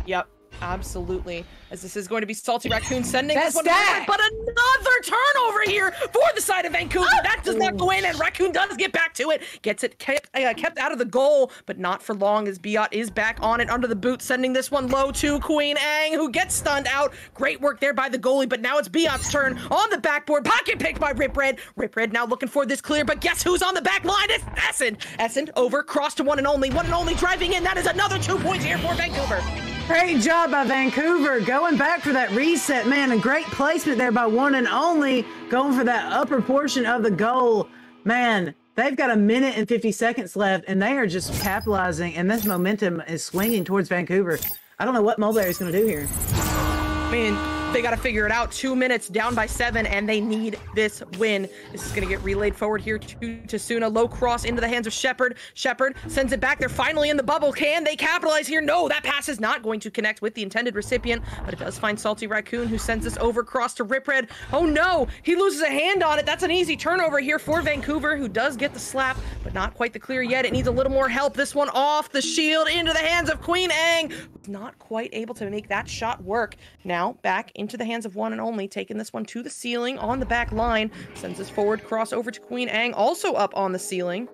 Yep, absolutely. As this is going to be Salty Raccoon sending that this one stack. forward, but another turnover here for the side of Vancouver. That does not go in, and Raccoon does get back to it. Gets it kept out of the goal, but not for long, as Biot is back on it under the boot, sending this one low to Queen Ang, who gets stunned out. Great work there by the goalie, but now it's Biot's turn on the backboard. Pocket picked by Rip Red. Rip Red now looking for this clear, but guess who's on the back line? It's Essen. Essen over, cross to one and only driving in. That is another 2 points here for Vancouver. Great job by Vancouver, going back for that reset, man, and great placement there by one and only, going for that upper portion of the goal. Man, they've got 1 minute and 50 seconds left, and they are just capitalizing, and this momentum is swinging towards Vancouver. I don't know what Mulberry's going to do here. I mean, they got to figure it out. 2 minutes, down by 7, and they need this win. This is going to get relayed forward here to Tasuna. Low cross into the hands of Shepard. Shepard sends it back. They're finally in the bubble. Can they capitalize here? No, that pass is not going to connect with the intended recipient, but it does find Salty Raccoon, who sends this over cross to Rip Red. Oh no, he loses a hand on it. That's an easy turnover here for Vancouver, who does get the slap, but not quite the clear yet. It needs a little more help. This one off the shield into the hands of Queen Ang, who's not quite able to make that shot work. Now back into the hands of one and only, taking this one to the ceiling on the back line, sends this forward cross over to Queen Ang, also up on the ceiling.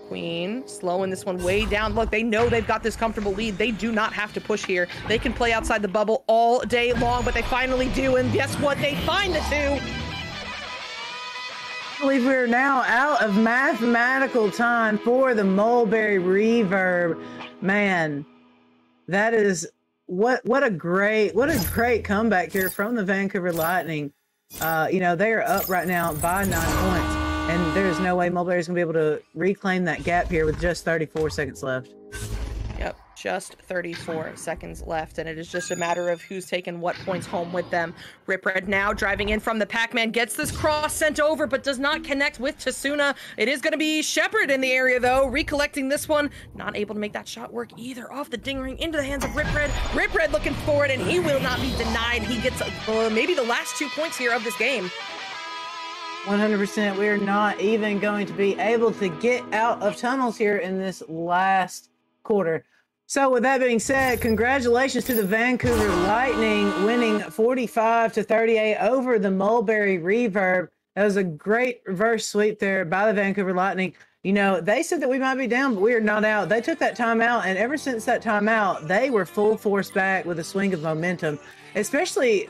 Queen slowing this one way down. Look, they know they've got this comfortable lead. They do not have to push here. They can play outside the bubble all day long, but they finally do, and guess what? They find the 2. I believe we're now out of mathematical time for the Mulberry Reverb. Man, that is what a great comeback here from the Vancouver Lightning. You know, they are up right now by 9 points, and there's no way Mulberry's gonna be able to reclaim that gap here with just 34 seconds left. Yep, just 34 seconds left, and it is just a matter of who's taking what points home with them. Rip Red now driving in from the Pac-Man, gets this cross sent over, but does not connect with Tasuna. It is going to be Shepard in the area, though, recollecting this one. Not able to make that shot work either. Off the ding ring into the hands of Rip Red. Rip Red looking for it, and he will not be denied. He gets maybe the last 2 points here of this game. 100%. We're not even going to be able to get out of tunnels here in this last quarter. So with that being said, congratulations to the Vancouver Lightning, winning 45-38 over the Mulberry Reverb. That was a great reverse sweep there by the Vancouver Lightning. You know, they said that we might be down, but we are not out. They took that timeout, and ever since that timeout, they were full force back with a swing of momentum. Especially,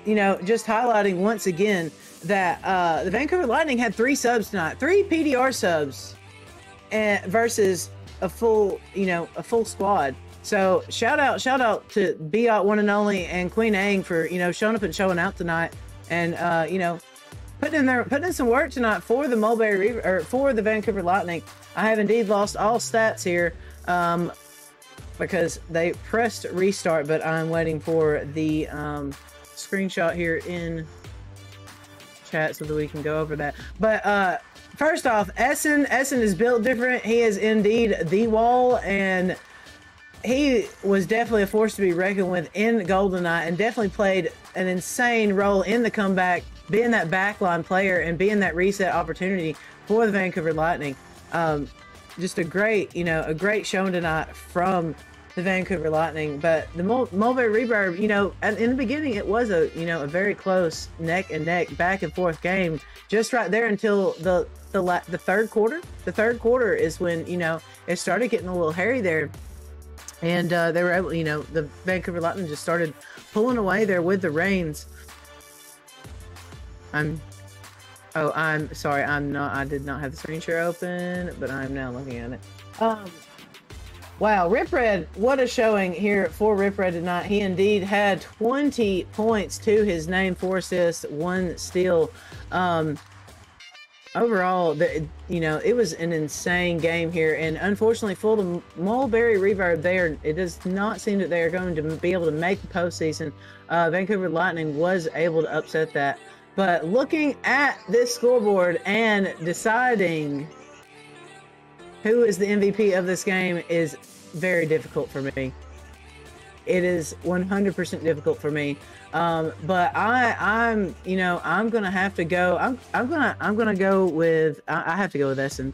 you know, just highlighting once again that the Vancouver Lightning had 3 subs tonight, 3 PDR subs, and versus a full squad. So shout out to Biot one and only and Queen Ang for, you know, showing up and showing out tonight, and you know, putting in some work tonight for the for the Vancouver Lightning. I have indeed lost all stats here, because they pressed restart, but I'm waiting for the screenshot here in chat so that we can go over that. But first off, Essen is built different. He is indeed the wall, and he was definitely a force to be reckoned with in GoldenEye, and definitely played an insane role in the comeback, being that backline player and being that reset opportunity for the Vancouver Lightning. Just a great, a great showing tonight from the Vancouver Lightning. But the Mulberry Reverb, in the beginning, it was a very close neck and neck, back and forth game, just right there until the third quarter. The third quarter is when it started getting a little hairy there, and they were able, the Vancouver Lightning just started pulling away there with the reins. I'm sorry, I did not have the screen share open, but I'm now looking at it. Wow, Rip Red, what a showing here for Rip Red tonight. He indeed had 20 points to his name, 4 assists, 1 steal. Overall, it was an insane game here, and unfortunately for the Mulberry Reverb, it does not seem that they are going to be able to make the postseason. Vancouver Lightning was able to upset that. But looking at this scoreboard and deciding who is the MVP of this game is very difficult for me. It is 100% difficult for me. But I'm gonna have to go. I'm gonna go with. I have to go with Essen.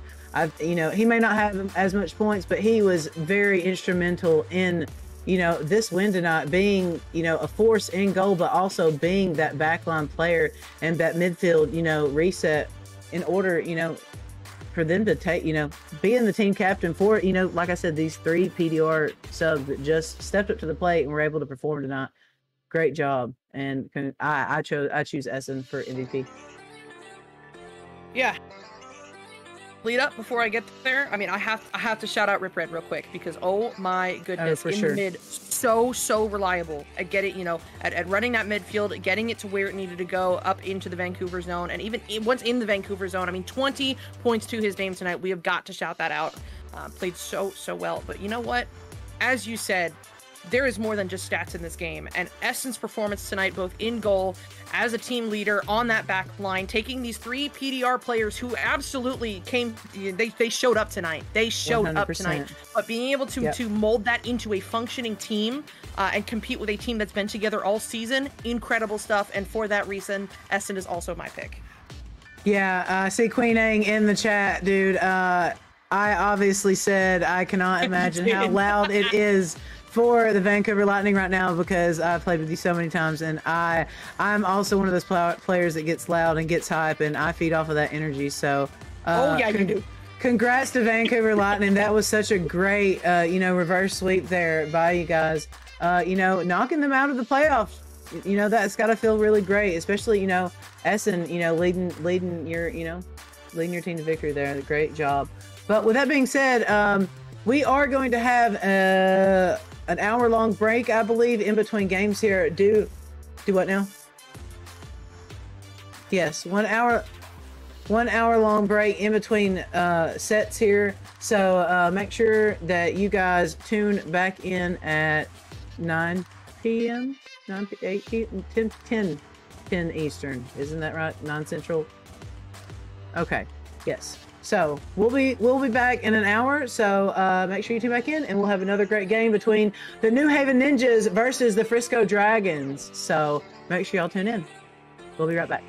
He may not have as much points, but he was very instrumental in this win tonight, being, a force in goal, but also being that backline player and that midfield, reset in order, for them to take, being the team captain for, like I said, these 3 PDR subs that just stepped up to the plate and were able to perform tonight. Great job. And I choose Essen for MVP. Yeah. Lead up before I get there. I mean, I have to shout out Rip Red real quick, because oh my goodness, in the mid, so reliable at getting, at running that midfield, getting it to where it needed to go, up into the Vancouver zone, and even once in the Vancouver zone, I mean, 20 points to his name tonight. We have got to shout that out. Played so well. But you know what? As you said, there is more than just stats in this game, and Essen's performance tonight, both in goal, as a team leader on that back line, taking these 3 PDR players who absolutely they showed up tonight. They showed 100%. Up tonight, but being able to mold that into a functioning team and compete with a team that's been together all season, incredible stuff. And for that reason, Essen is also my pick. Yeah, I see Queen Ang in the chat, dude. I obviously said I cannot imagine how loud it is for the Vancouver Lightning right now, because I've played with you so many times, and I'm also one of those players that gets loud and gets hype, and I feed off of that energy. So you do. Congrats to Vancouver Lightning. That was such a great reverse sweep there by you guys. Knocking them out of the playoffs. That's got to feel really great, especially Essen leading your team to victory there. Great job. But with that being said, we are going to have an hour-long break, I believe, in between games here. Do what now? Yes, 1 hour. 1 hour-long break in between sets here. So make sure that you guys tune back in at 9 p.m. 8 p.m. 10 Eastern. Isn't that right? 9 Central. Okay. Yes. So we'll be back in an hour. So make sure you tune back in, and we'll have another great game between the New Haven Ninjas versus the Frisco Dragons. So make sure y'all tune in. We'll be right back.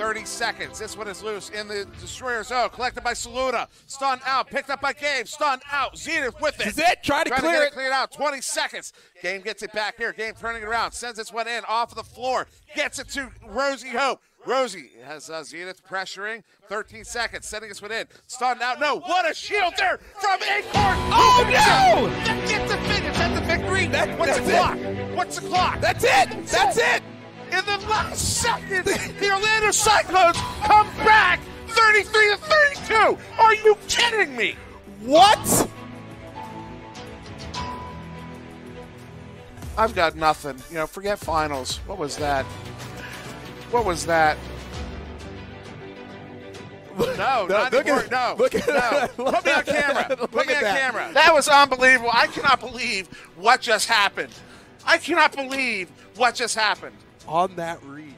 30 seconds. This one is loose in the Destroyer zone. Collected by Saluna. Stunned out. Picked up by Game. Stunned out. Zenith with it. This is it. Try to clear it. Cleared out. 20 seconds. Game gets it back here. Game turning it around. Sends this one in off of the floor. Gets it to Rosie Hope. Rosie has Zenith pressuring. 13 seconds. Sending this one in. Stunned out. No. What a shield there from Acorn. Oh, no! That gets the finish. That's the victory. What's the clock? What's the clock? That's it. That's it. In the last second, the Orlando Cyclones come back 33-32. Are you kidding me? What? I've got nothing. You know, forget finals. What was that? What was that? No, not anymore. No. Look at that. Put me on camera. Put me on that. camera. That was unbelievable. I cannot believe what just happened. I cannot believe what just happened. On that read.